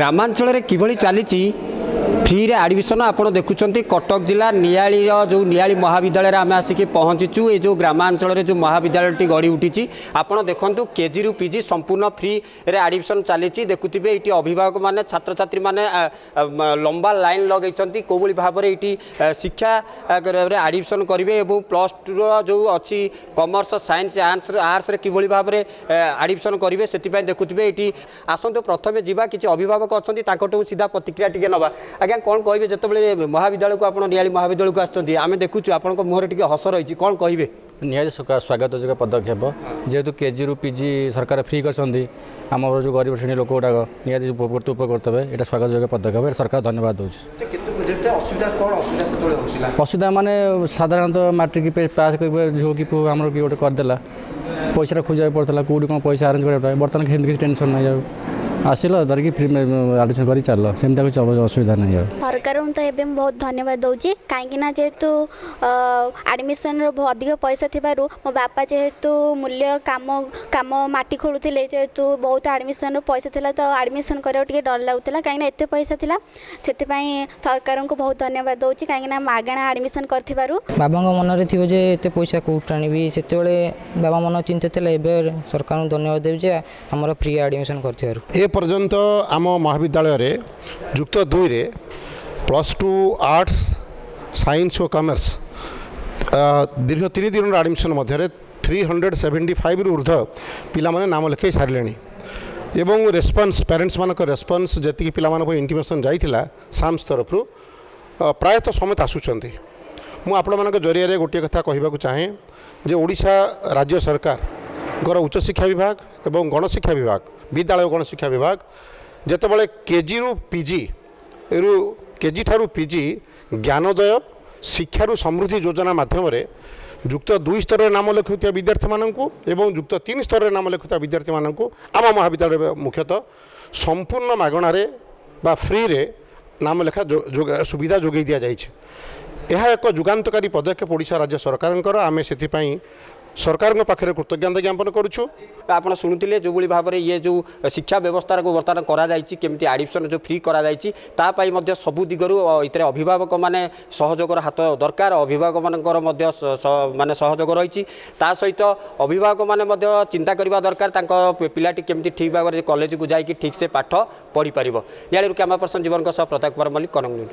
ग्रामांचल किभली चली फ्री रे एडमिशन आपड़ देखुं कटक जिला नियाली जो नियाली महाविद्यालय आम आसिक पहुँचीचु ये जो ग्रामांचल जो महाविद्यालय गढ़ी उठी आपड़ देखु केजी रु पीजी संपूर्ण फ्री रे एडमिशन चली देखुवे ये अभिभावक मैंने छात्र छात्री मैंने लंबा लाइन लगे कौली भाव में ये शिक्षा एडमिशन करेंगे प्लस टू जो अच्छी कमर्स साइंस आर्ट्स किभली भाव में एडमिशन करेंगे से देखुवे ये आसतु प्रथम जावा कि अभिभावक अच्छा सीधा प्रतिक्रिया टी ना आज्ञा कौन कहे जो महाविद्यालय को आप नियाली महाविद्यालय को आम देखु आप मुहर टी हस रही कौन कहे निहाती स्वागत जो पदक्षेप जेहेतु केजी रु पीजी सरकार फ्री कर आम जो गरीब श्रेणी लोक गुड़ाक निहाती उपकृत हे यहाँ स्वागत जो पदक्षेप सरकार धन्यवाद दूँ। असुविधा माने साधारणतः मैट्रिक पास झील कि पुआ आम कि गोटे करदेला पैसा खोजा पड़ता कौटी कौन पैसा आरेंज करा बर्तमान किसी टेंशन ना आसिल धरिकी फ्री एडमिशन कर चल सेमती कुछ असुविधा नहीं है सरकार तो ये बहुत धन्यवाद दूसरी कहीं जेहेतु एडमिशन अधिक पैसा थी मो बापा जेहेतु मूल्य कम कम माटी खोलुले जेहेतु बहुत एडमिशन पैसा थिला तो एडमिशन करा डर लगुला कहीं एत पैसा थिला से सरकार को बहुत धन्यवाद दूसरी कहीं मागणा एडमिशन कर बाबा मन में थी एत पैसा कौट आनी से बाबा मन चिंतित थे सरकार को धन्यवाद देवी आमर फ्री एडमिशन कर पर्यंत आम महाविद्यालय रे जुक्त 2 रे +2 आर्ट्स साइंस और कॉमर्स दीर्घ 3 दिन एडमिशन मध्य 375 ऊर्ध पिला माने नाम लिखाई सारे एवं रेस्पॉन्स पेरेंट्स मान रेस्पॉन्स जी पिला इंटीमेशन जाइथिला साम्स तरफ प्रायतः समेत आसुचंती मु आपण मान जरिया गोटे कथा कहवाक चाहे जे ओडिशा राज्य सरकार गौर उच्च शिक्षा विभाग एवं गणशिक्षा विभाग विद्यालय गणशिक्षा विभाग जितेबाला केजी रु पीजी केजी ठारू पीजी ज्ञानोदय शिक्षारू समृद्धि योजना माध्यम जुक्त 2 स्तर नाम लिखुता विद्यार्थी मानक एवं जुक्त 3 स्तर नाम लिखुता विद्यार्थी मानक आम महाविद्यालय मुख्यतः संपूर्ण मागणारे बा फ्री रे नाम लेखा सुविधा जोगई दि जाए यह एक जुगान्तकारी पदक्षेप ओडिशा राज्य सरकार आम से सरकार पाखे कृतज्ञता ज्ञापन करुँ। आप शुणुते जो भाव में ये जो शिक्षा व्यवस्था को बर्तमान करमती एडमिशन जो फ्री कराई सबू दिगरू इतने अभिभावक माने सहयोग हाथ दरकार अभिभावक माने सहयोग रही सहित अभिभावक माने चिंता करने दरकार पिलाटी केमती ठीक भाव में कॉलेज को जाकि ठीक से पाठ पढ़ी पार। या कैमरा पर्सन जीवन प्रताप कुमार मल्लिक कनक न्यूज।